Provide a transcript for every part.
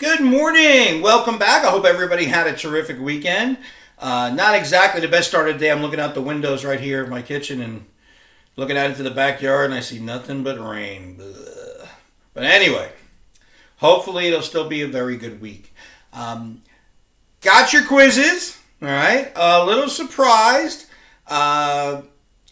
Good morning. Welcome back. I hope everybody had a terrific weekend. Not exactly the best start of the day. I'm looking out the windows right here of my kitchen and looking out into the backyard, and I see nothing but rain. Ugh. But anyway, hopefully it'll still be a very good week. Got your quizzes, all right? A little surprised. I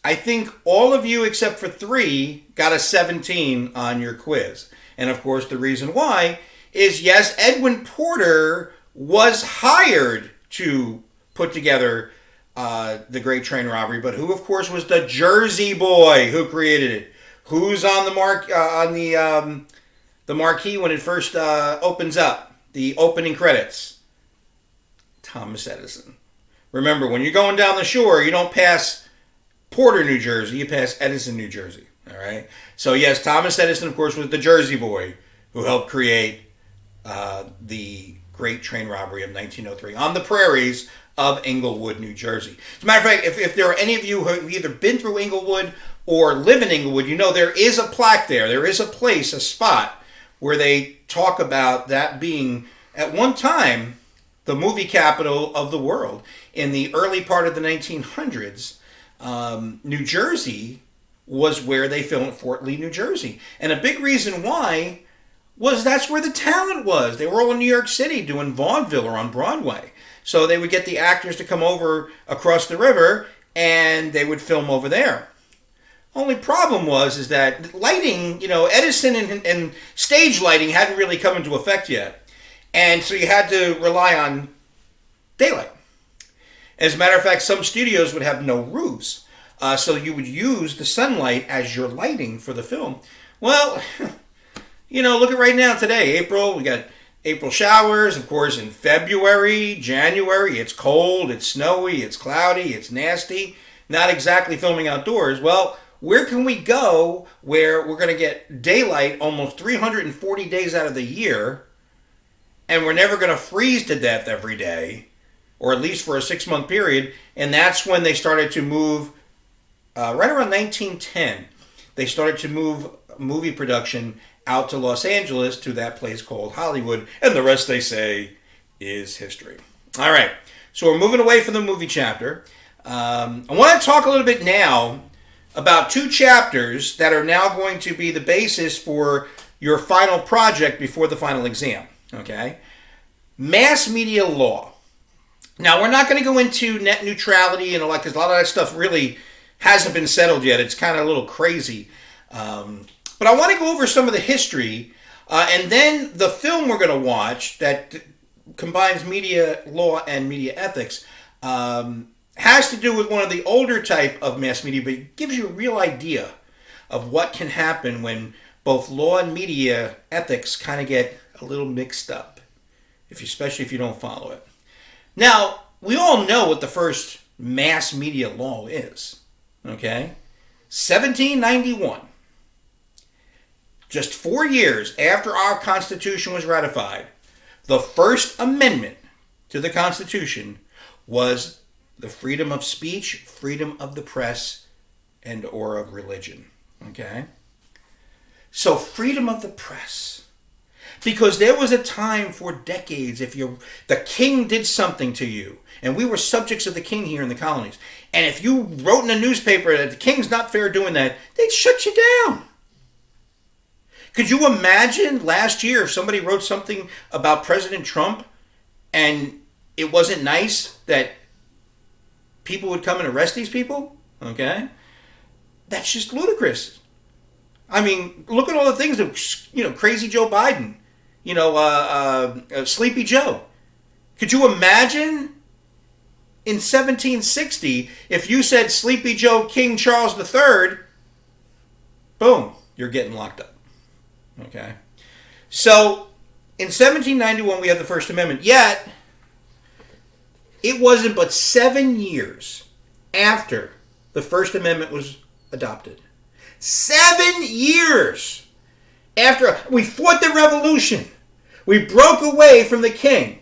think all of you except for 3 got a 17 on your quiz. And of course, the reason why is, yes, Edwin Porter was hired to put together the Great Train Robbery, but who, of course, was the Jersey boy who created it? Who's on the the marquee when it first opens up? The opening credits. Thomas Edison. Remember, when you're going down the shore, you don't pass Porter, New Jersey. You pass Edison, New Jersey. All right. So yes, Thomas Edison, of course, was the Jersey boy who helped create the Great Train Robbery of 1903 on the prairies of Englewood, New Jersey. As a matter of fact, if there are any of you who have either been through Englewood or live in Englewood, you know there is a plaque there. There is a place, a spot, where they talk about that being, at one time, the movie capital of the world. In the early part of the 1900s, New Jersey was where they filmed Fort Lee, New Jersey. And a big reason why was that's where the talent was. They were all in New York City doing vaudeville or on Broadway. So they would get the actors to come over across the river and they would film over there. Only problem is that lighting, Edison and stage lighting hadn't really come into effect yet. And so you had to rely on daylight. As a matter of fact, some studios would have no roofs. So you would use the sunlight as your lighting for the film. Well, look at right now today, April. We got April showers, of course, in February, January. It's cold, it's snowy, it's cloudy, it's nasty. Not exactly filming outdoors. Well, where can we go where we're going to get daylight almost 340 days out of the year, and we're never going to freeze to death every day, or at least for a 6-month period? And that's when they started to move, right around 1910, they started to move movie production out to Los Angeles, to that place called Hollywood, and the rest, they say, is history. All right, so we're moving away from the movie chapter. I want to talk a little bit now about 2 chapters that are now going to be the basis for your final project before the final exam, okay? Mass media law. Now, we're not going to go into net neutrality and because a lot of that stuff really hasn't been settled yet. It's kind of a little crazy. But I want to go over some of the history, and then the film we're going to watch that combines media law and media ethics has to do with one of the older type of mass media, but it gives you a real idea of what can happen when both law and media ethics kind of get a little mixed up, especially if you don't follow it. Now, we all know what the first mass media law is, okay? 1791. Just 4 years after our Constitution was ratified, the First Amendment to the Constitution was the freedom of speech, freedom of the press, and or of religion. Okay? So freedom of the press. Because there was a time for decades, if the king did something to you, and we were subjects of the king here in the colonies, and if you wrote in a newspaper that the king's not fair doing that, they'd shut you down. Could you imagine last year if somebody wrote something about President Trump and it wasn't nice, that people would come and arrest these people? Okay? That's just ludicrous. I mean, look at all the things that, crazy Joe Biden, Sleepy Joe. Could you imagine in 1760 if you said Sleepy Joe King Charles III, boom, you're getting locked up. Okay? So, in 1791, we had the First Amendment. Yet, it wasn't but 7 years after the First Amendment was adopted. 7 years after we fought the revolution. We broke away from the king.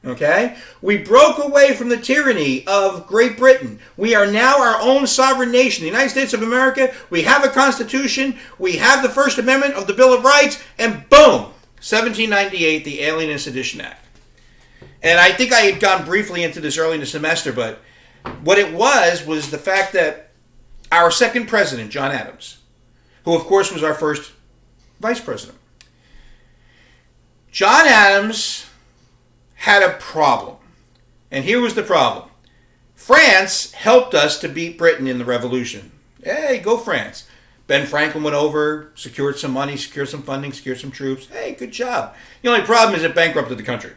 Okay? We broke away from the tyranny of Great Britain. We are now our own sovereign nation, the United States of America. We have a constitution. We have the First Amendment of the Bill of Rights. And boom, 1798, the Alien and Sedition Act. And I think I had gone briefly into this early in the semester, but what it was the fact that our second president, John Adams, who of course was our first vice president, John Adams had a problem. And here was the problem. France helped us to beat Britain in the Revolution. Hey, go France. Ben Franklin went over, secured some money, secured some funding, secured some troops. Hey, good job. The only problem is it bankrupted the country.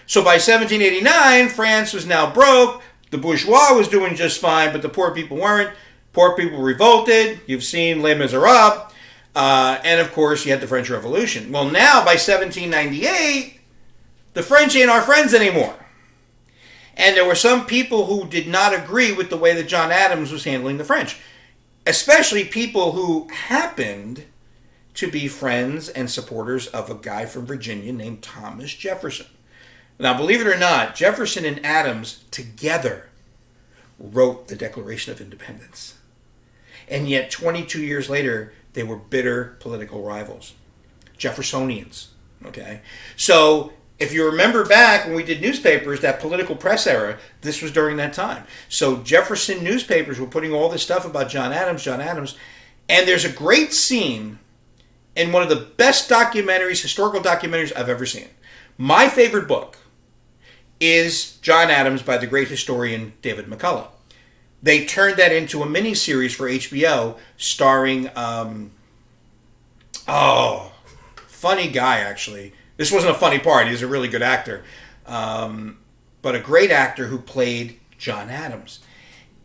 So by 1789, France was now broke. The bourgeois was doing just fine, but the poor people weren't. Poor people revolted. You've seen Les Miserables. And of course, you had the French Revolution. Well, now by 1798, the French ain't our friends anymore. And there were some people who did not agree with the way that John Adams was handling the French. Especially people who happened to be friends and supporters of a guy from Virginia named Thomas Jefferson. Now, believe it or not, Jefferson and Adams together wrote the Declaration of Independence. And yet, 22 years later, they were bitter political rivals. Jeffersonians, okay? So, if you remember back when we did newspapers, that political press era, this was during that time. So Jefferson newspapers were putting all this stuff about John Adams, and there's a great scene in one of the best documentaries, historical documentaries I've ever seen. My favorite book is John Adams by the great historian David McCullough. They turned that into a miniseries for HBO starring, funny guy actually. This wasn't a funny part. He's a really good actor. But a great actor who played John Adams.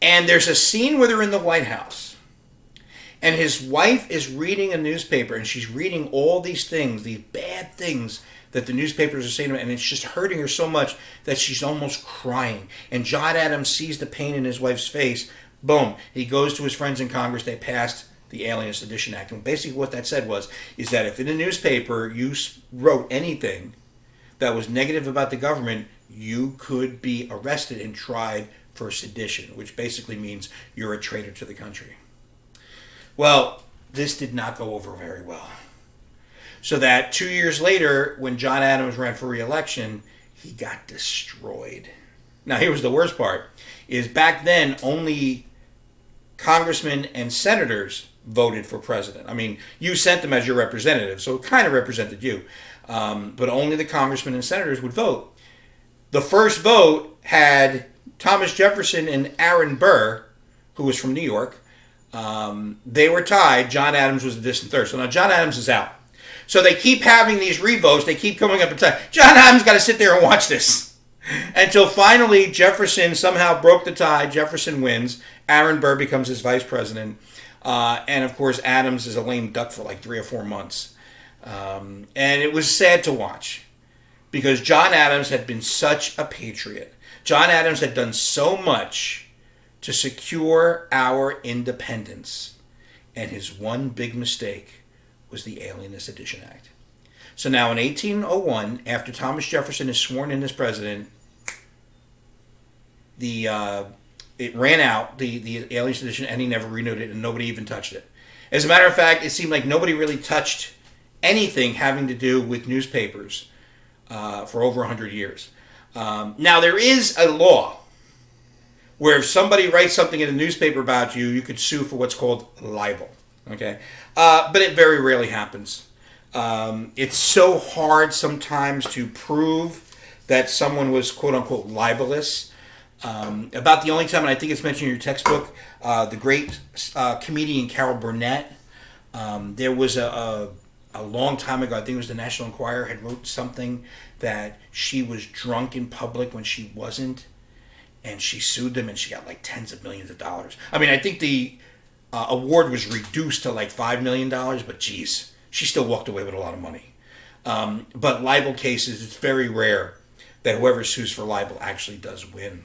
And there's a scene where they're in the White House. And his wife is reading a newspaper. And she's reading all these things, these bad things that the newspapers are saying to her. And it's just hurting her so much that she's almost crying. And John Adams sees the pain in his wife's face. Boom. He goes to his friends in Congress. They passed the Alien and Sedition Act. And basically what that said is that if in a newspaper you wrote anything that was negative about the government, you could be arrested and tried for sedition, which basically means you're a traitor to the country. Well, this did not go over very well. So that 2 years later, when John Adams ran for re-election, he got destroyed. Now, here was the worst part, is back then only congressmen and senators voted for president. I mean, you sent them as your representative, so it kind of represented you. But only the congressmen and senators would vote. The first vote had Thomas Jefferson and Aaron Burr, who was from New York. They were tied. John Adams was a distant third. So now John Adams is out. So they keep having these revotes. They keep coming up and saying, John Adams got to sit there and watch this. Until finally Jefferson somehow broke the tie. Jefferson wins. Aaron Burr becomes his vice president. And of course, Adams is a lame duck for like 3 or 4 months. And it was sad to watch because John Adams had been such a patriot. John Adams had done so much to secure our independence. And his one big mistake was the Alien and Sedition Act. So now in 1801, after Thomas Jefferson is sworn in as president, it ran out, the Alien Sedition, and he never renewed it, and nobody even touched it. As a matter of fact, it seemed like nobody really touched anything having to do with newspapers for over 100 years. Now, there is a law where if somebody writes something in a newspaper about you, you could sue for what's called libel. Okay? But it very rarely happens. It's so hard sometimes to prove that someone was quote-unquote libelous. About the only time, and I think it's mentioned in your textbook, the great comedian Carol Burnett, there was a long time ago, I think it was the National Enquirer, had wrote something that she was drunk in public when she wasn't, and she sued them, and she got like tens of millions of dollars. I mean, I think the award was reduced to like $5 million, but geez, she still walked away with a lot of money. But libel cases, it's very rare that whoever sues for libel actually does win.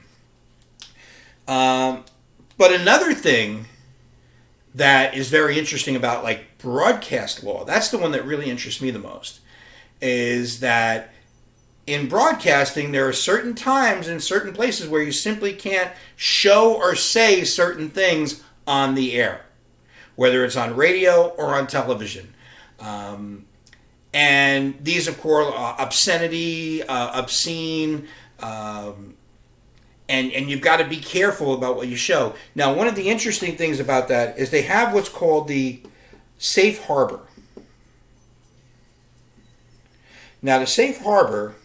But another thing that is very interesting about like broadcast law, that's the one that really interests me the most, is that in broadcasting there are certain times in certain places where you simply can't show or say certain things on the air, whether it's on radio or on television. And these, of course, are obscenity, obscene, and you've got to be careful about what you show. Now, one of the interesting things about that is they have what's called the safe harbor. Now, the safe harbor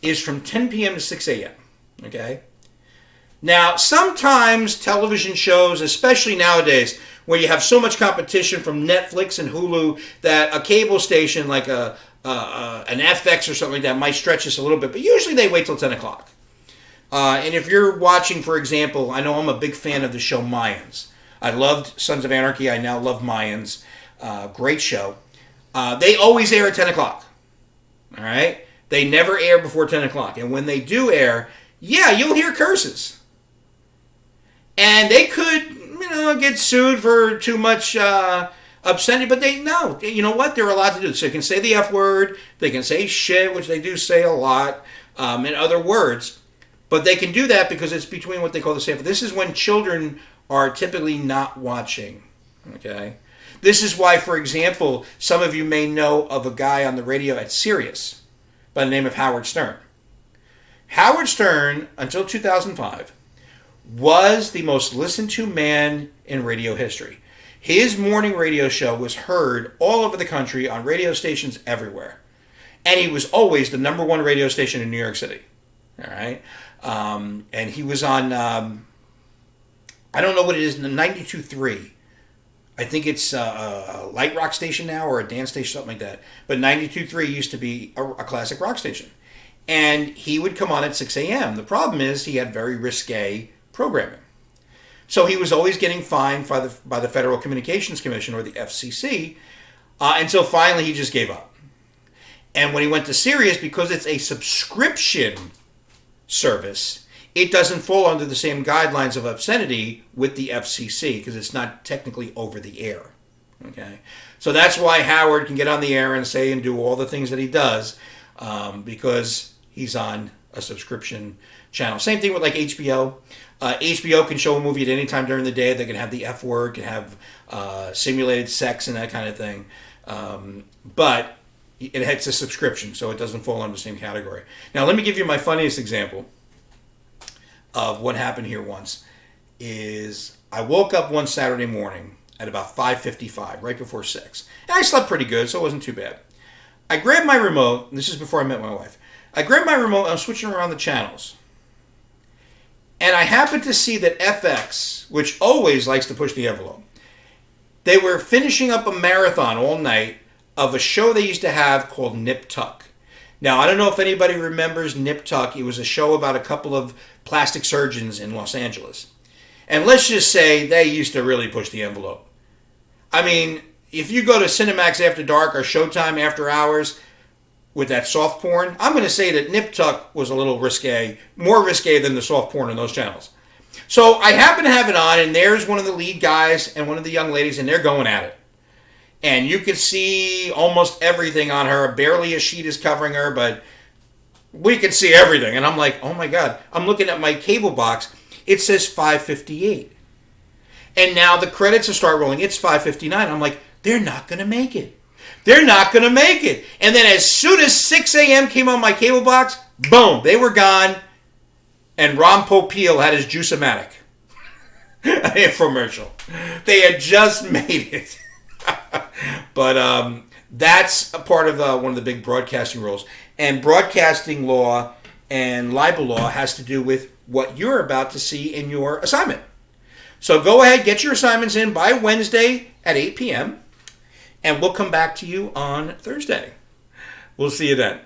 is from 10 p.m. to 6 a.m., okay? Now, sometimes television shows, especially nowadays, where you have so much competition from Netflix and Hulu, that a cable station like an FX or something like that might stretch this a little bit, but usually they wait till 10 o'clock. And if you're watching, for example, I know I'm a big fan of the show Mayans. I loved Sons of Anarchy. I now love Mayans. Great show. They always air at 10 o'clock. All right? They never air before 10 o'clock. And when they do air, yeah, you'll hear curses. And they could, get sued for too much obscenity, but you know what? They're allowed to do it. So they can say the F word, they can say shit, which they do say a lot, and other words. But they can do that because it's between what they call the safe. This is when children are typically not watching. Okay? This is why, for example, some of you may know of a guy on the radio at Sirius by the name of Howard Stern. Howard Stern, until 2005, was the most listened to man in radio history. His morning radio show was heard all over the country on radio stations everywhere. And he was always the number one radio station in New York City. All right? And he was on, I don't know what it is, 92.3. I think it's a light rock station now or a dance station, something like that. But 92.3 used to be a classic rock station. And he would come on at 6 a.m. The problem is he had very risque programming. So he was always getting fined by the Federal Communications Commission, or the FCC, until finally he just gave up. And when he went to Sirius, because it's a subscription service, it doesn't fall under the same guidelines of obscenity with the FCC because it's not technically over the air. Okay, so that's why Howard can get on the air and say and do all the things that he does because he's on a subscription channel. Same thing with like HBO. HBO can show a movie at any time during the day. They can have the F word, can have simulated sex and that kind of thing. But it's a subscription, so it doesn't fall under the same category. Now, let me give you my funniest example of what happened here once. Is I woke up one Saturday morning at about 5:55, right before 6. And I slept pretty good, so it wasn't too bad. I grabbed my remote, and this is before I met my wife. I grabbed my remote, and I'm switching around the channels. And I happened to see that FX, which always likes to push the envelope, they were finishing up a marathon all night of a show they used to have called Nip Tuck. Now, I don't know if anybody remembers Nip Tuck. It was a show about a couple of plastic surgeons in Los Angeles. And let's just say they used to really push the envelope. I mean, if you go to Cinemax After Dark or Showtime After Hours with that soft porn, I'm going to say that Nip Tuck was a little risque, more risque than the soft porn on those channels. So I happen to have it on, and there's one of the lead guys and one of the young ladies, and they're going at it. And you can see almost everything on her. Barely a sheet is covering her, but we can see everything. And I'm like, oh my God. I'm looking at my cable box. It says 5:58. And now the credits will start rolling. It's 5:59. I'm like, they're not going to make it. They're not going to make it. And then as soon as 6 a.m. came on my cable box, boom, they were gone. And Ron Popeil had his Juice-O-Matic infomercial. They had just made it. But that's a part of one of the big broadcasting rules. And broadcasting law and libel law has to do with what you're about to see in your assignment. So go ahead, get your assignments in by Wednesday at 8 p.m. And we'll come back to you on Thursday. We'll see you then.